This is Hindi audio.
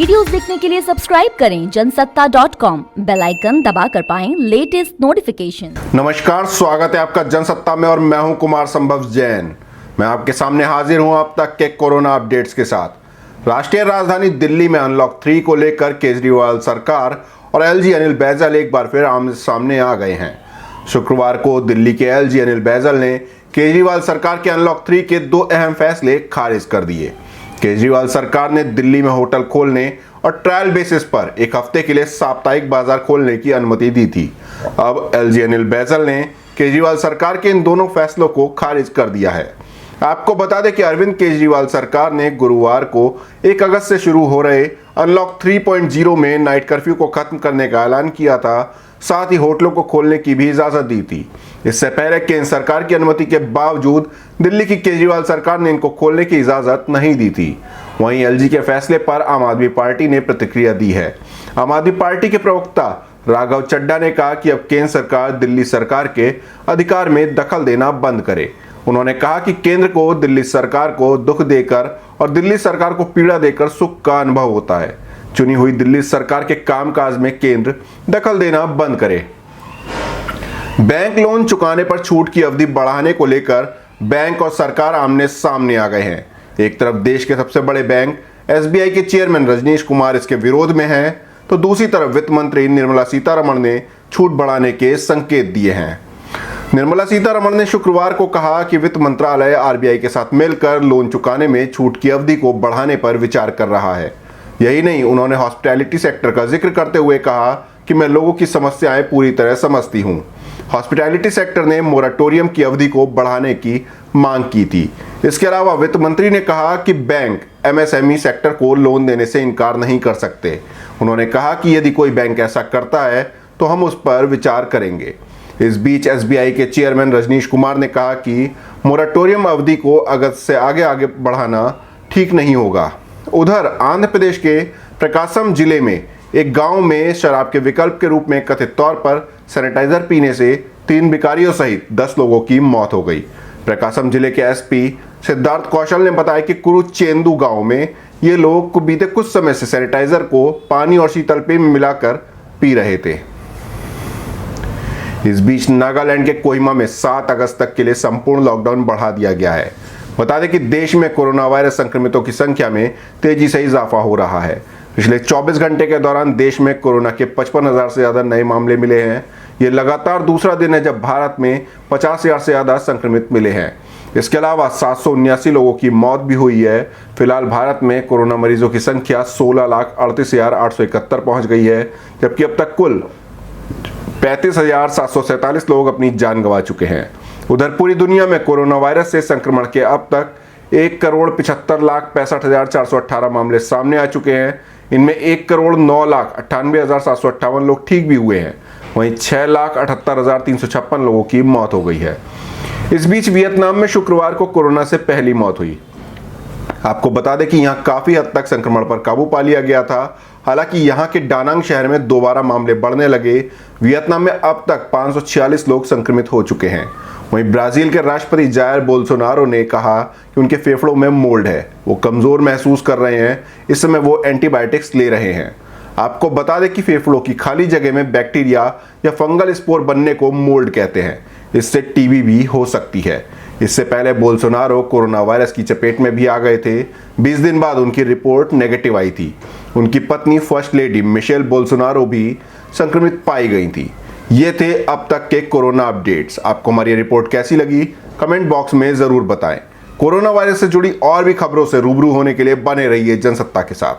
वीडियोस देखने के लिए सब्सक्राइब करें जनसत्ता.com, बेल आइकन दबाकर पाएं लेटेस्ट नोटिफिकेशन। नमस्कार, स्वागत है आपका जनसत्ता में और मैं हूं कुमार संभव जैन। मैं आपके सामने हाजिर हूं अब तक के कोरोना अपडेट्स के साथ। राष्ट्रीय राजधानी दिल्ली में अनलॉक 3 को लेकर केजरीवाल सरकार और एलजी अनिल बैजल एक बार फिर आमने सामने आ गए हैं। शुक्रवार को दिल्ली के एलजी अनिल बैजल ने केजरीवाल सरकार के अनलॉक 3 के 2 अहम फैसले खारिज कर दिए। केजरीवाल सरकार ने दिल्ली में होटल खोलने और ट्रायल बेसिस पर एक हफ्ते के लिए साप्ताहिक बाजार खोलने की अनुमति दी थी। अब एलजी अनिल बैजल ने केजरीवाल सरकार के इन दोनों फैसलों को खारिज कर दिया है। आपको बता दें कि अरविंद केजरीवाल सरकार ने गुरुवार को 1 अगस्त से शुरू हो रहे अनलॉक 3.0 में नाइट कर्फ्यू को खत्म करने का ऐलान किया था, साथ ही होटलों को खोलने की भी इजाजत दी थी। इससे पहले केंद्र सरकार की अनुमति के बावजूद दिल्ली की केजरीवाल सरकार ने इनको खोलने की इजाजत नहीं दी थी। वहीं एलजी के फैसले पर आम आदमी पार्टी ने प्रतिक्रिया दी है। आम आदमी पार्टी के प्रवक्ता राघव चड्ढा ने कहा कि अब केंद्र सरकार दिल्ली सरकार के अधिकार में दखल देना बंद करे। उन्होंने कहा कि केंद्र को दिल्ली सरकार को दुख देकर और दिल्ली सरकार को पीड़ा देकर सुख का अनुभव होता है। चुनी हुई दिल्ली सरकार के कामकाज में केंद्र दखल देना बंद करे। बैंक लोन चुकाने पर छूट की अवधि बढ़ाने को लेकर बैंक और सरकार आमने सामने आ गए हैं। एक तरफ देश के सबसे बड़े बैंक एसबीआई के चेयरमैन रजनीश कुमार इसके विरोध में हैं, तो दूसरी तरफ वित्त मंत्री निर्मला सीतारमण ने छूट बढ़ाने के संकेत दिए हैं। निर्मला सीतारमण ने शुक्रवार को कहा कि वित्त मंत्रालय आरबीआई के साथ मिलकर लोन चुकाने में छूट की अवधि को बढ़ाने पर विचार कर रहा है। यही नहीं, उन्होंने हॉस्पिटैलिटी सेक्टर का जिक्र करते हुए कहा कि मैं लोगों की समस्याएं पूरी तरह समझती हूं। हॉस्पिटैलिटी सेक्टर ने मोरेटोरियम की अवधि को बढ़ाने की मांग की थी। इसके अलावा वित्त मंत्री ने कहा कि बैंक एमएसएमई सेक्टर को लोन देने से इनकार नहीं कर सकते। उन्होंने कहा कि यदि कोई बैंक ऐसा करता है तो हम उस पर विचार करेंगे। इस बीच एसबीआई के चेयरमैन रजनीश कुमार ने कहा कि मोरेटोरियम अवधि को अगस्त से आगे बढ़ाना ठीक नहीं होगा। उधर आंध्र प्रदेश के प्रकाशम जिले में एक गांव में शराब के विकल्प के रूप में कथित तौर पर सैनिटाइजर पीने से 3 भिखारियों सहित 10 लोगों की मौत हो गई। प्रकाशम जिले के एसपी सिद्धार्थ कौशल ने बताया कि कुरुचेंदू गांव में ये लोग बीते कुछ समय से सैनिटाइजर को पानी और शीतल पेय में मिलाकर पी रहे थे। इस बीच नागालैंड के कोहिमा में 7 अगस्त तक के लिए संपूर्ण लॉकडाउन बढ़ा दिया गया है। बता दें कि देश में कोरोना वायरस संक्रमितों की संख्या में तेजी से इजाफा हो रहा है। पिछले 24 घंटे के दौरान देश में कोरोना के 55,000 से ज्यादा नए मामले मिले हैं। ये लगातार दूसरा दिन है जब भारत में 50,000 से ज्यादा संक्रमित मिले हैं। इसके अलावा 779 लोगों की मौत भी हुई है। फिलहाल भारत में कोरोना मरीजों की संख्या 16,38,871 पहुंच गई है, जबकि अब तक कुल 35,747 लोग अपनी जान गंवा चुके हैं। उधर पूरी दुनिया में कोरोना वायरस से संक्रमण के अब तक 1,75,65,418 मामले सामने आ चुके हैं। इनमें 1,09,98,758 लोग ठीक भी हुए हैं। वहीं 6,78,356 लोगों की मौत हो गई है। इस बीच वियतनाम में शुक्रवार को कोरोना से पहली मौत हुई। आपको बता दें कि यहां काफी हद तक संक्रमण पर काबू पा लिया गया था। हालांकि यहां के डानांग शहर में दोबारा मामले बढ़ने लगे। वियतनाम में अब तक 546 लोग संक्रमित हो चुके हैं। वहीं ब्राजील के राष्ट्रपति जायर बोल्सोनारो ने कहा कि उनके फेफड़ों में मोल्ड है, वो कमजोर महसूस कर रहे हैं। इस समय वो एंटीबायोटिक्स ले रहे हैं। आपको बता दें कि फेफड़ों की खाली जगह में बैक्टीरिया या फंगल स्पोर बनने को मोल्ड कहते हैं। इससे टीबी भी हो सकती है। इससे पहले बोल्सोनारो कोरोना वायरस की चपेट में भी आ गए थे। 20 दिन बाद उनकी रिपोर्ट नेगेटिव आई थी। उनकी पत्नी फर्स्ट लेडी मिशेल बोल्सोनारो भी संक्रमित पाई गई थी। ये थे अब तक के कोरोना अपडेट्स। आपको हमारी रिपोर्ट कैसी लगी कमेंट बॉक्स में जरूर बताएं। कोरोना वायरस से जुड़ी और भी खबरों से रूबरू होने के लिए बने रहिए जनसत्ता के साथ।